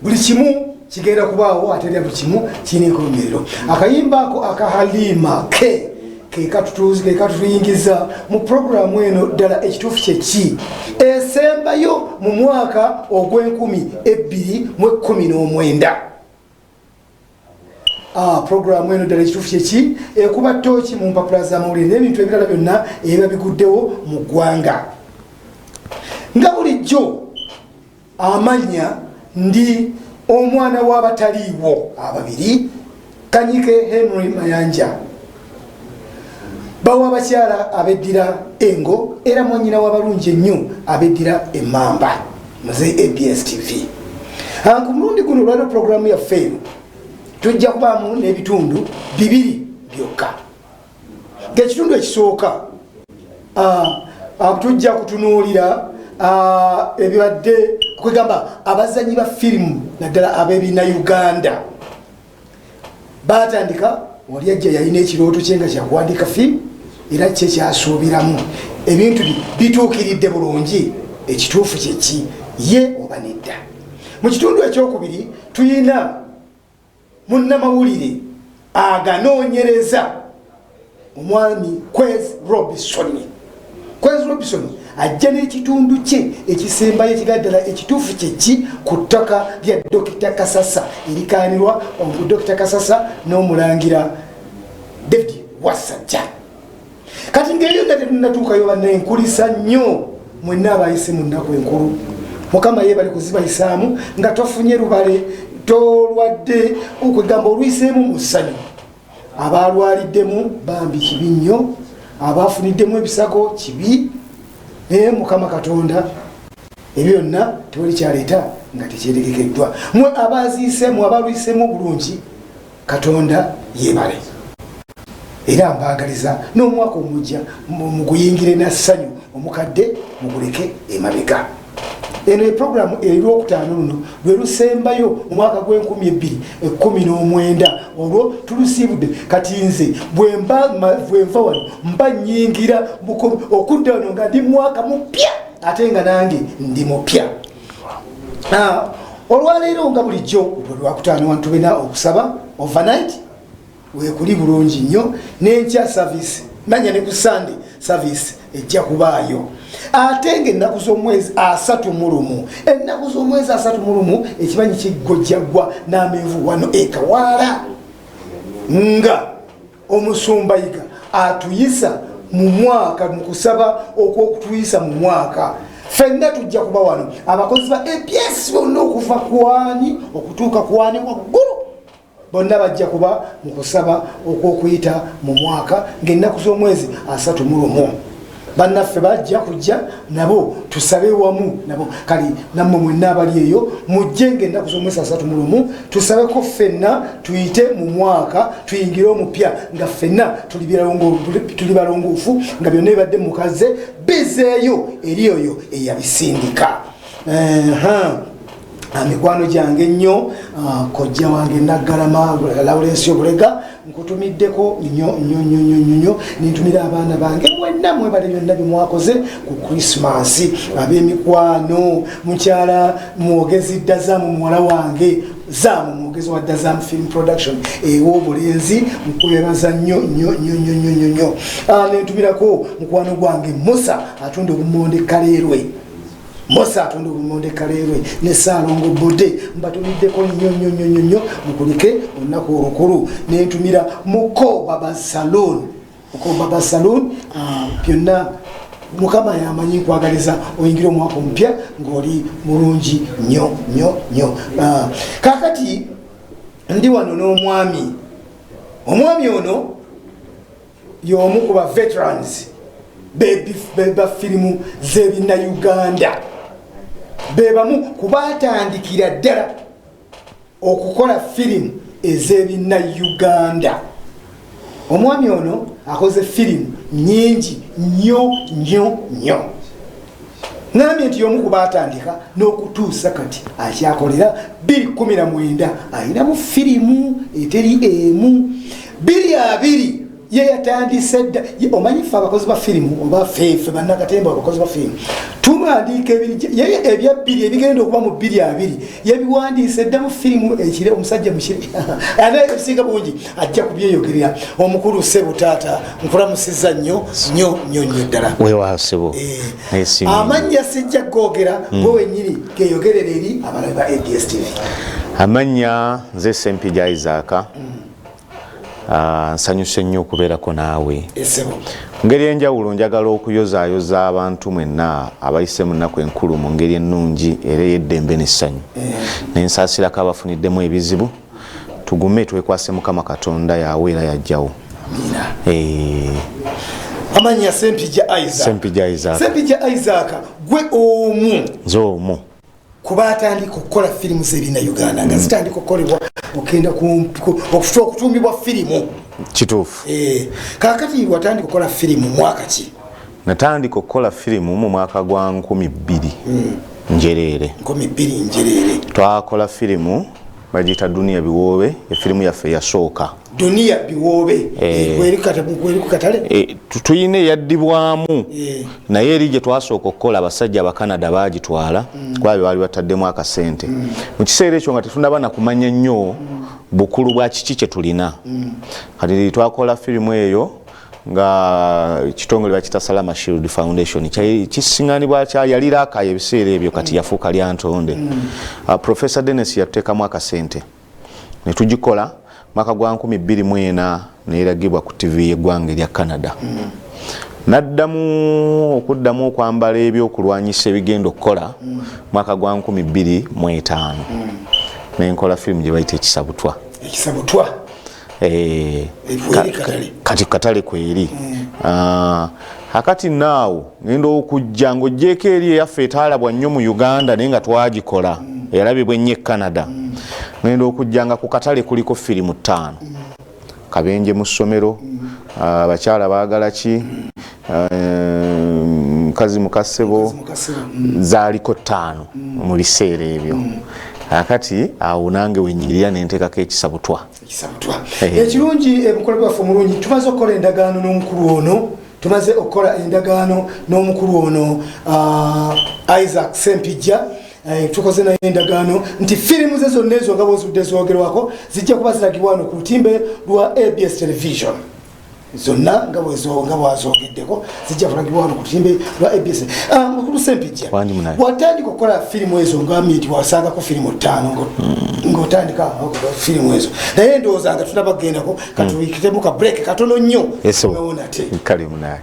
buli kimu kigenda kubaawo ate era buli kimu kirina enkomerero. Akayimba ako akahalima kekatuyingiza mu programu eno ddala ekituufu kyeki esembayo mu mwaka ogw'2019. Programu eno ddala ekituufu kyeki ekuba ttooki mu mpapula z'amawulire n'ebintu ebirala byonna ebiba biguddewo mu ggwanga. Nga bulijjo amanya ndi omwana w'abataliiwo ababiri, Kanyike Henry Mayanja, bawa abakyala abeddira engo era mwanyina w'abalungi ennyo abeddira emmamba muze ABS TV. Ku mulundi guno olwaliro programu yaffe eno tujja kubaamu n'ebitundu bibiri byokka. Ng'ekitundu ekisooka tujja kutunuulira ebibadde kwegamba abazanyi ba firimu naddala ab'ebina Uganda batandika wali ajja yalina ekirooto kye nga kyakuwandiika firimu era kye kyasuubiramu ebintu bituukiridde bulungi. Ekituufu kyeki ye oba nedda. Mu kitundu ekyokubiri tuyina munnamawulire aganoonyereza omwami Kwezi Robinson ajja n'ekitundu kye ekisembayo ekigaddala ekituufu kyeki ku ttaka lya Dr. Kasasa erikaanirwa Dr. Kasasa n'omulangira David Wasajja. Kati ng'eyo nga tetunnatuukayo bannenkulisa nnyo mwenna abayise mu nnaku enkulu. Mukama ye bali kuzibayisaamu nga tofunye lubale tolwadde okwegamba olwiseemu mu ssanyu. Abalwaliddemu bambi kibi nnyo, abafuniddemu ebisago kibi. Mukama Katonda ebyo byonna tewali kyaleeta nga tekyetegekeddwa. Mwe abaziiseemu abalwiseemu bulungi Katonda yeebale. Era mbaagaliza n'omwaka omujja muguyingire na ssanyu, omukadde muguleke emabega. Eno programu ey'olwokutaano luno lwe lusembayo mu mwaka gw'2019 olwo tulusiibudde. Kati nze bwe nva wano mba nnyingira okudda wano nga ndi mwaka mupya ate nga nange ndi mupya. Olwaleero nga bulijjo lwe lwakutaano wantu bena okusaba overnight weekuli bulungi nnyo n'enkya service manya ne ku Sunday service ejja kubaayo. Ate ng'ennaku z'omwezi 31 ennaku z'omwezi 31 ekibanyi kiggojjaggwa n'amenvu wano ekawaala nga omusumba yiga atuyisa mu mwaka mu kusaba okw'okutuyisa mu mwaka. Ffenna tujja kuba wano abakozi ba APS bonna okuva kwani okutuuka kwani waggulu bonna bajja kuba mu kusaba okw'okuyita mu mwaka ng'ennaku z'omwezi 31. Bannaffe bajja kujja nabo tusabe wamu nabo. Kali nammwe mwenna abali eyo mujje ng'ennaku z'omwezi 31 tusabeko ffenna tuyite mu mwaka tuyingire omupya nga ffenna tuli balongoofu nga byonna bibadde mukaze bizeeyo eri oyo eyabisindika. Mikwano gyange nnyo kojja wange Naggalama Lawrence Obulega nkutumiddeko nnyo nintumira abaana bange mwenna mwebale byonna bye ku Christmas. Ab'emikwano mukyala mwogezi Dazaamu muwala wange Zaamu mwogezi wa Dazaamu Film Production ew'obulenzi nkwebaza nnyo. Nentumirako mukwano gwange Musa atunda obumonde Kaleerwe. Ne Saalongo Bode mbatumiddeko nnyo mukulike olunaku olukulu. Nentumira Muko Baba Salon byonna Mukama yamanyi nkwagaliza oyingira omwaka omupya ng'oli mulungi nnyo. Kakati ndi wano n'omwami ono y'omu ku ba veterans ba firimu z'ebinna Uganda. Bebamu kubatandikira ddala okukola firimu ez'ebinna Uganda. Omwami ono akoze firimu nyingi nnyo. Ngambye nti y'omu kubatandika n'okutuusa kati akyakolera 2019 ayinamu firimu eteri emu 22 ye yatandise dda. Omanyi ffe abakozi ba firimu oba ffe bannakatemba abakozi ba firimu tuwandiika ebya bbiri ebigenda okuba mu 2 yabiwandiise dda mu firimu ekire omusajja mukire anaye ebisinga bungi ajja kubyeyogerera omukulu Ssebo taata nkulamusiza nnyo ddala weewaawo Ssebo amannya sijja googera gwe wennyini geyogerera eri abalabi ba ABS TV. Amannya nze Sempija Isaac. Nsanyuse nnyo okubeerako naawe. Ngeri enjawulo njagala okuyozaayoza abantu mwenna abayise mu nnaku enkulu mu ngeri ennungi era ey'eddembe n'essanyu. Nensaasirako abafuniddemu ebizibu tugume twekwase Mukama Katonda yawe era yajjawo. Amannya Sempija Isaac. Sempija Isaac gwe omu. Nze omu. Kuba atandika okukola firimu z'ebina Uganda nga zitandika okukolebwa okenda okutuumibwa firimu. Kituufu. Kaakati watandika okukola firimu mwaka ki? Natandika okukola firimu mu mwaka gwa 2000 njereere. 2000 njereere. Twakola firimu bagiyita Dunia Biwoobe, efirimu yaffe yasooka. Dunia Biwoobe ku katale tuyina eyaddibwamu naye eri gye twasooka okukola abasajja Abakanada baagitwala kuba baali bataddemu akasente. Mu kiseera ekyo nga tetunaba na kumanya nnyo bukulu bwa kiki kye tulina. Kati twakola firimu eyo nga kitongole bakita Salama Shield Foundation kisiŋŋaanibwa yali raakaya ebiseera ebyo kati yafuuka lya ntonde. Professor Dennis yateekamu akasente ne tugikola mwaka gwa 2004 neeragibwa ku TV y'eggwanga erya Canada. Naddamu okuddamu okwambala ebyokulwanyisa ebigenda okukola mwaka gwa 2005 nenkola firimu gye bayita Ekisabutwa. Kati katale kweri. Akati naawo ngenda okujja ng'ojjeeko eri eyaffe etaalabwa nnyo mu Uganda naye nga twagikola erabibwa ennyo e Canada. Ngenda okujjanga ku katale kuliko firimu 5. Kabenje mu ssomero, abakyala baagala ki, mukazi muka Ssebo, zaaliko 5 mu biseera ebyo. Akati awo nange wenyirira nenteekako Ekisabutwa. Ekirungi ebukole bwaffe omulungi tumaze okukola endagaano n'omukulu ono. Tumaze okukola endagaano n'omukulu ono Isaac Sempija. Tukoze naye endagaano nti firimu ze zonna ezo nga bwozudde zoogerwako zijja kuba ziragibwa wano ku lutimbe lwa ABS Television. Zonna nga bwazoogeddeko zijja kulagibwa wano ku lutimbe lwa ABS. Mukulu Sempija, watandika okukola firimu ezo ngambye nti wasangako firimu 5 ng'otandika firimu ezo. Naye ndowooza nga tunabagendako katubiikitemu ka break katono nnyo. Kale munaye.